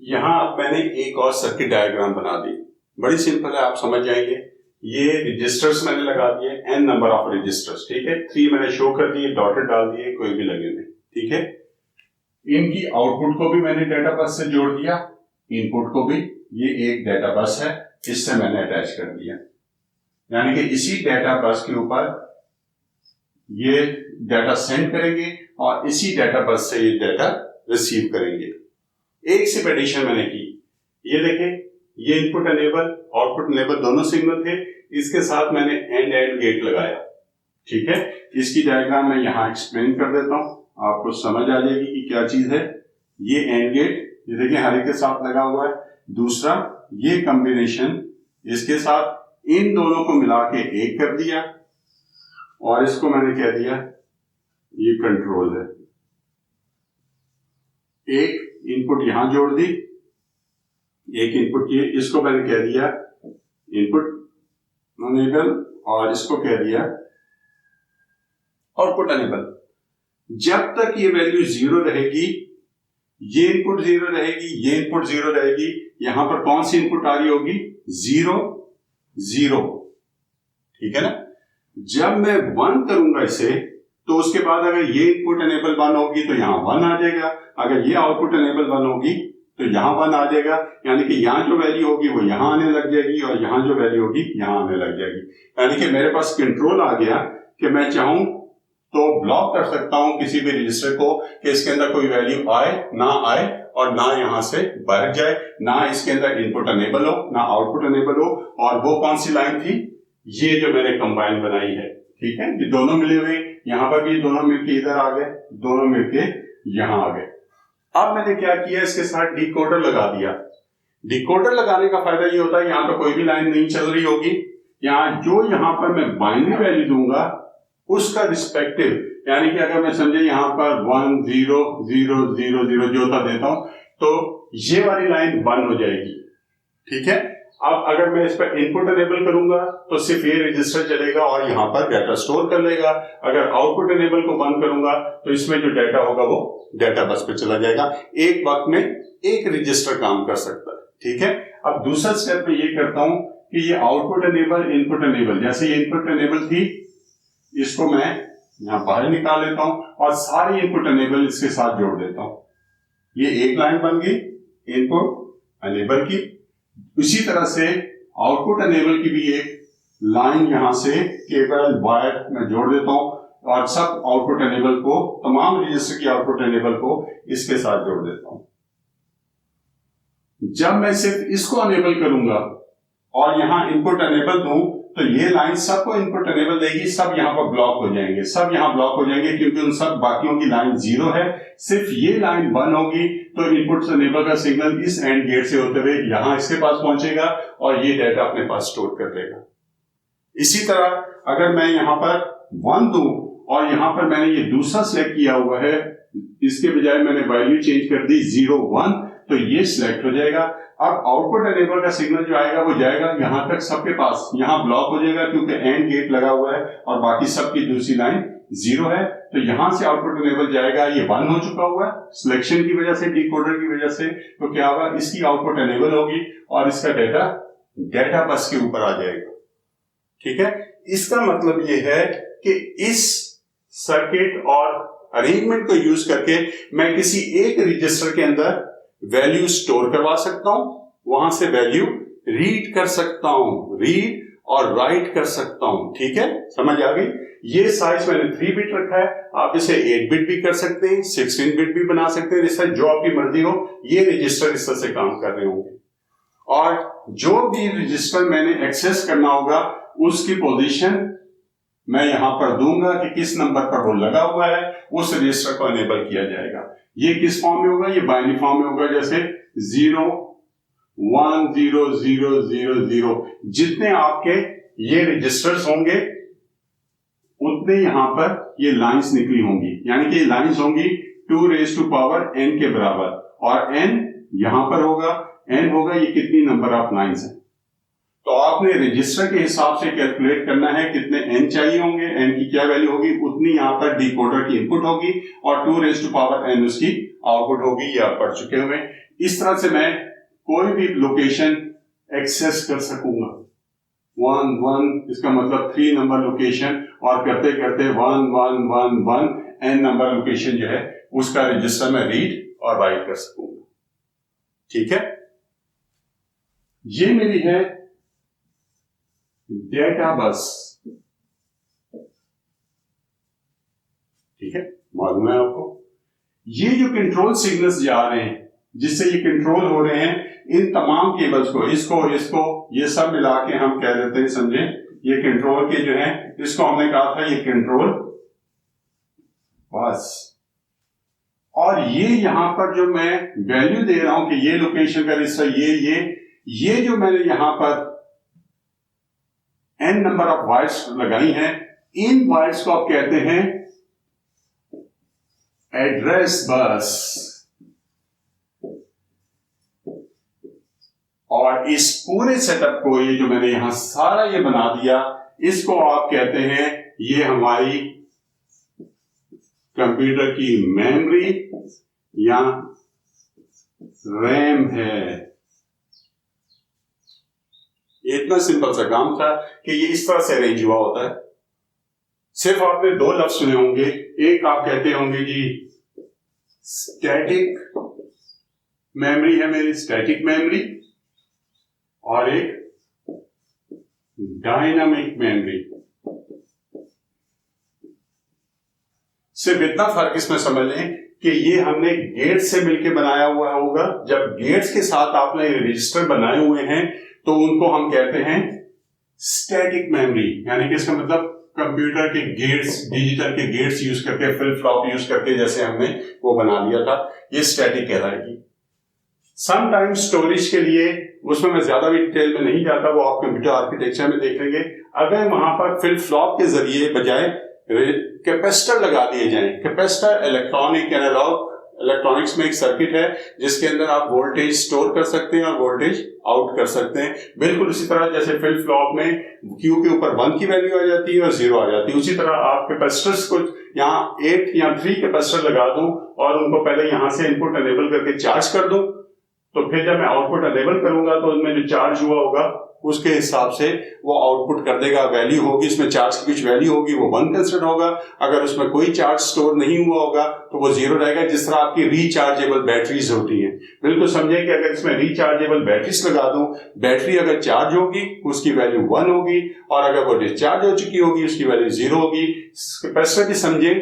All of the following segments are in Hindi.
यहाँ अब मैंने एक और सर्किट डायग्राम बना दी। बड़ी सिंपल है, आप समझ जाएंगे। ये रजिस्टर्स मैंने लगा दिए, n नंबर ऑफ रजिस्टर्स, ठीक है। 3 मैंने शो कर दिए, डॉटेड डाल दिए, कोई भी लगे नहीं, ठीक है। इनकी आउटपुट को भी मैंने डेटा बस से जोड़ दिया, इनपुट को भी। ये एक डेटा बस है, इससे मैंने अटैच कर दिया, यानी कि इसी डेटा बस के ऊपर ये डेटा सेंड करेंगे और इसी डेटा बस से ये डेटा रिसीव करेंगे। एक सिर्फ एडिशन मैंने की, ये देखें, ये इनपुट एनेबल आउटपुट एनेबल दोनों सिग्नल थे, इसके साथ मैंने एंड गेट लगाया, ठीक है। इसकी डायग्राम मैं यहां एक्सप्लेन कर देता हूं, आपको समझ आ जाएगी कि क्या चीज है। ये एंड गेट, ये देखिए हरे के साथ लगा हुआ है। दूसरा ये कॉम्बिनेशन, इसके साथ इन दोनों को मिला के एक कर दिया और इसको मैंने कह दिया ये कंट्रोल है। एक इनपुट यहां जोड़ दी, एक इनपुट ये, इसको मैंने कह दिया इनपुट एनेबल और इसको कह दिया आउटपुट एनेबल। जब तक ये वैल्यू 0 रहेगी, ये इनपुट 0 रहेगी, ये इनपुट 0 रहेगी, यहां पर कौन सी इनपुट आ रही होगी? 0 0, ठीक है ना। जब मैं 1 करूंगा इसे, तो उसके बाद अगर ये इनपुट एनेबल 1 होगी तो यहां 1 आ जाएगा, अगर ये आउटपुट एनेबल 1 होगी तो यहां 1 आ जाएगा, यानी कि यहां जो वैल्यू होगी वो यहां आने लग जाएगी और यहां जो वैल्यू होगी यहां आने लग जाएगी। यानी कि मेरे पास कंट्रोल आ गया कि मैं चाहूं तो ब्लॉक कर सकता हूं किसी भी रजिस्टर को कि इसके अंदर कोई वैल्यू आए ना आए और ना यहां से बाहर जाए, ना इसके अंदर इनपुट एनेबल हो ना आउटपुट एनेबल हो। और वो कौन सी लाइन थी? ये जो मैंने कंबाइन बनाई है, ठीक है। ये दोनों मिले हुए, यहां पर भी दोनों मिलके इधर आ गए, दोनों मिलके यहां आ गए। अब मैंने क्या किया, इसके साथ डिकोडर लगा दिया। डिकोडर लगाने का फायदा ये होता है, यहां पर कोई भी लाइन नहीं चल रही होगी, यहां पर मैं बाइनरी वैल्यू दूंगा उसका रिस्पेक्टिव, यानी कि अगर मैं समझे यहां पर 1 0 0 0 0 जो होता देता हूं, तो ये वाली लाइन 1 हो जाएगी, ठीक है। अब अगर मैं इस पर इनपुट एनेबल करूंगा तो सिर्फ ये रजिस्टर चलेगा और यहां पर डाटा स्टोर कर लेगा। अगर आउटपुट एनेबल को बंद करूंगा तो इसमें जो डाटा होगा वो डाटा बस पे चला जाएगा। एक वक्त में एक रजिस्टर काम कर सकता है, ठीक है। अब दूसरा स्टेप में ये करता हूं कि ये आउटपुट एनेबल इनपुट एनेबल, जैसे ये इनपुट एनेबल थी, इसको मैं यहां बाहर निकाल लेता हूं और सारी इनपुट एनेबल इसके साथ जोड़ देता हूं। ये एक लाइन बन गई इनपुट एनेबल की। इसी तरह से आउटपुट एनेबल की भी एक लाइन यहां से केवल वायर में जोड़ देता हूं और सब आउटपुट एनेबल को, तमाम रजिस्टर की आउटपुट एनेबल को इसके साथ जोड़ देता हूं। जब मैं सिर्फ इसको एनेबल करूंगा और यहां इनपुट एनेबल दूं तो ये लाइन सबको इनपुट एनेबल देगी, सब यहां पर ब्लॉक हो जाएंगे, सब यहां ब्लॉक हो जाएंगे क्योंकि उन सब बाकियों की लाइन 0 है। सिर्फ ये लाइन 1 होगी तो इनपुट एनेबल का सिग्नल इस एंड गेट से होते हुए यहां इसके पास पहुंचेगा और ये डाटा अपने पास स्टोर कर लेगा। इसी तरह अगर मैं यहां पर 1 दूं और यहां पर मैंने ये दूसरा सिलेक्ट किया हुआ है, इसके बजाय मैंने वैल्यू चेंज कर दी 0 1, तो ये सिलेक्ट हो जाएगा। अब आउटपुट एनेबल का सिग्नल जो आएगा वो जाएगा यहां तक, सबके पास यहां ब्लॉक हो जाएगा क्योंकि एंड गेट लगा हुआ है और बाकी सबकी दूसरी लाइन 0 है। तो यहां से आउटपुट एनेबल जाएगा, ये 1 हो चुका हुआ है सिलेक्शन की वजह से, डिकोडर की वजह से। तो क्या होगा, इसकी आउटपुट एनेबल होगी और इसका डाटा बस के ऊपर आ जाएगा, ठीक है। इसका मतलब ये है कि इस सर्किट और अरेंजमेंट को यूज करके मैं किसी एक रजिस्टर के अंदर वैल्यू स्टोर करवा सकता हूं, वहां से वैल्यू रीड कर सकता हूं, रीड और राइट कर सकता हूं, ठीक है। समझ आ गई। ये साइज मैंने 3 बिट रखा है, आप इसे 8 बिट भी कर सकते हैं, 16 बिट भी बना सकते हैं, इससे जो आपकी मर्जी हो। ये रजिस्टर इस तरह से काम कर रहे होंगे और जो भी रजिस्टर मैंने एक्सेस करना होगा उसकी पोजीशन मैं यहां पर दूंगा कि किस नंबर पर वो लगा हुआ है, उस रजिस्टर को एनेबल किया जाएगा। ये किस फॉर्म में होगा? ये बाइनरी फॉर्म में होगा, जैसे 0 1 0 0 0 0। जितने आपके ये रजिस्टर्स होंगे उतने यहां पर ये लाइंस निकली होंगी, यानी कि ये लाइंस होंगी 2 raised to power n के बराबर और n यहां पर होगा, n होगा ये कितनी नंबर ऑफ लाइंस है। तो आपने रजिस्टर के हिसाब से कैलकुलेट करना है कितने n चाहिए होंगे, n की क्या वैल्यू होगी, उतनी यहाँ पर डिकोडर की इनपुट होगी और 2n उसकी आउटपुट होगी। ये आप पढ़ चुके हुए। इस तरह से मैं कोई भी लोकेशन एक्सेस कर सकूंगा। 1 1 इसका मतलब 3 नंबर लोकेशन, और करते करते 1 1 1 1 n नंबर लोकेशन जो है उसका रजिस्टर में रीड और राइट कर सकूंगा। ठीक है, ये मेरी है डेटा बस। ठीक है, मालूम है आपको ये जो कंट्रोल सिग्नल्स जा रहे हैं जिससे ये कंट्रोल हो रहे हैं, इन तमाम केबल्स को, इसको ये सब मिला के हम कह देते हैं, समझे, ये कंट्रोल के जो है, इसको हमने कहा था ये कंट्रोल बस। और ये यहां पर जो मैं वैल्यू दे रहा हूं कि ये लोकेशन का रजिस्टर, ये जो मैंने यहां पर n नंबर ऑफ वायर्स लगाई हैं, इन वायर्स को आप कहते हैं एड्रेस बस। और इस पूरे सेटअप को, ये जो मैंने यहां सारा ये बना दिया, इसको आप कहते हैं, ये हमारी कंप्यूटर की मेमोरी या रैम है। इतना सिंपल सा काम था कि ये इस तरह से अरेंज हुआ होता है। सिर्फ आपने 2 लफ्ज सुने होंगे, एक आप कहते होंगे जी स्टैटिक मेमोरी है मेरी, स्टैटिक मेमोरी, और एक डायनामिक मेमोरी। सिर्फ इतना फर्क इसमें समझ लें कि ये हमने गेट्स से मिलकर बनाया हुआ होगा। जब गेट्स के साथ आपने रजिस्टर बनाए हुए हैं तो उनको हम कहते हैं स्टैटिक मेमोरी, यानी कि इसका मतलब कंप्यूटर के गेट्स, डिजिटल के गेट्स यूज करके, फ्लिप फ्लॉप यूज करके जैसे हमने वो बना लिया था, ये स्टैटिक कहलाएगी। समटाइम्स स्टोरेज के लिए, उसमें मैं ज्यादा भी डिटेल में नहीं जाता, वो आप कंप्यूटर आर्किटेक्चर में देख लेंगे। अगर वहां पर फ्लिप फ्लॉप के जरिए बजाय कैपेसिटर लगा दिए जाएं, कैपेसिटर इलेक्ट्रॉनिक एनालॉग इलेक्ट्रॉनिक्स में एक सर्किट है जिसके अंदर आप वोल्टेज स्टोर कर सकते हैं और वोल्टेज आउट कर सकते हैं। बिल्कुल उसी तरह जैसे फ्लिप फ्लॉप में Q के ऊपर 1 की वैल्यू आ जाती है और 0 आ जाती है, उसी तरह आप कैपेसिटर्स को यहाँ 8 या 3 कैपेसिटर लगा दूं और उनको पहले यहां से इनपुट अनेबल करके चार्ज कर दूं, तो फिर जब मैं आउटपुट अनेबल करूंगा तो उनमें जो चार्ज हुआ होगा उसके हिसाब से वो आउटपुट कर देगा। वैल्यू होगी उसमें, चार्ज की कुछ वैल्यू होगी, वो 1 कंसिडर होगा। अगर उसमें कोई चार्ज स्टोर नहीं हुआ होगा तो वो 0 रहेगा। जिस तरह आपकी रिचार्जेबल बैटरीज होती हैं, बिल्कुल समझे कि अगर इसमें रिचार्जेबल बैटरीज लगा दूं, बैटरी अगर चार्ज होगी उसकी वैल्यू 1 होगी, और अगर वो डिस्चार्ज हो चुकी होगी उसकी वैल्यू 0 होगी। कैपेसिटर भी समझे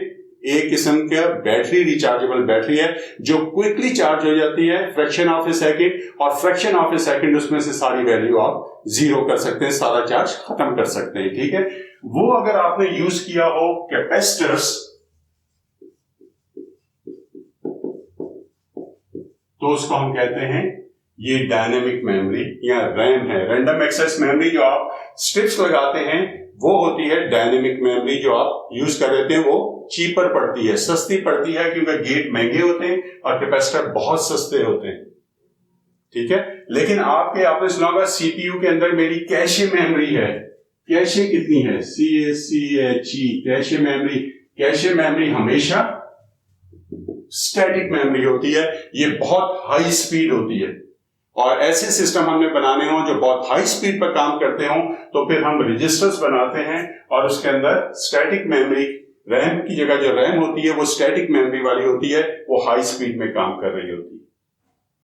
एक किस्म का बैटरी, रिचार्जेबल बैटरी है जो क्विकली चार्ज हो जाती है फ्रैक्शन ऑफ ए सेकंड, और फ्रैक्शन ऑफ ए सेकंड उसमें से सारी वैल्यू आप 0 कर सकते हैं, सारा चार्ज खत्म कर सकते हैं। ठीक है, वो अगर आपने यूज किया हो कैपेसिटर्स तो उसको हम कहते हैं ये डायनेमिक मेमोरी या रैम है। रैंडम एक्सेस मेमोरी जो आप स्ट्रिप्स लगाते हैं वो होती है डायनेमिक मेमोरी। जो आप यूज कर रहे थे वो चीपर पड़ती है, सस्ती पड़ती है, क्योंकि गेट महंगे होते हैं और कैपेसिटर बहुत सस्ते होते हैं। ठीक है, लेकिन आपने सुना होगा सीपीयू के अंदर मेरी कैशे मेमोरी है। कैशे कितनी है? CACHE, cache memory. Cache memory हमेशा स्टैटिक मेमोरी होती है, ये बहुत हाई स्पीड होती है। और ऐसे सिस्टम हमने बनाने हो जो बहुत हाई स्पीड पर काम करते हो तो फिर हम रजिस्टर्स बनाते हैं और उसके अंदर स्टैटिक मेमोरी, रैम की जगह जो रैम होती है वो स्टैटिक मेमोरी वाली होती है, वो हाई स्पीड में काम कर रही होती है।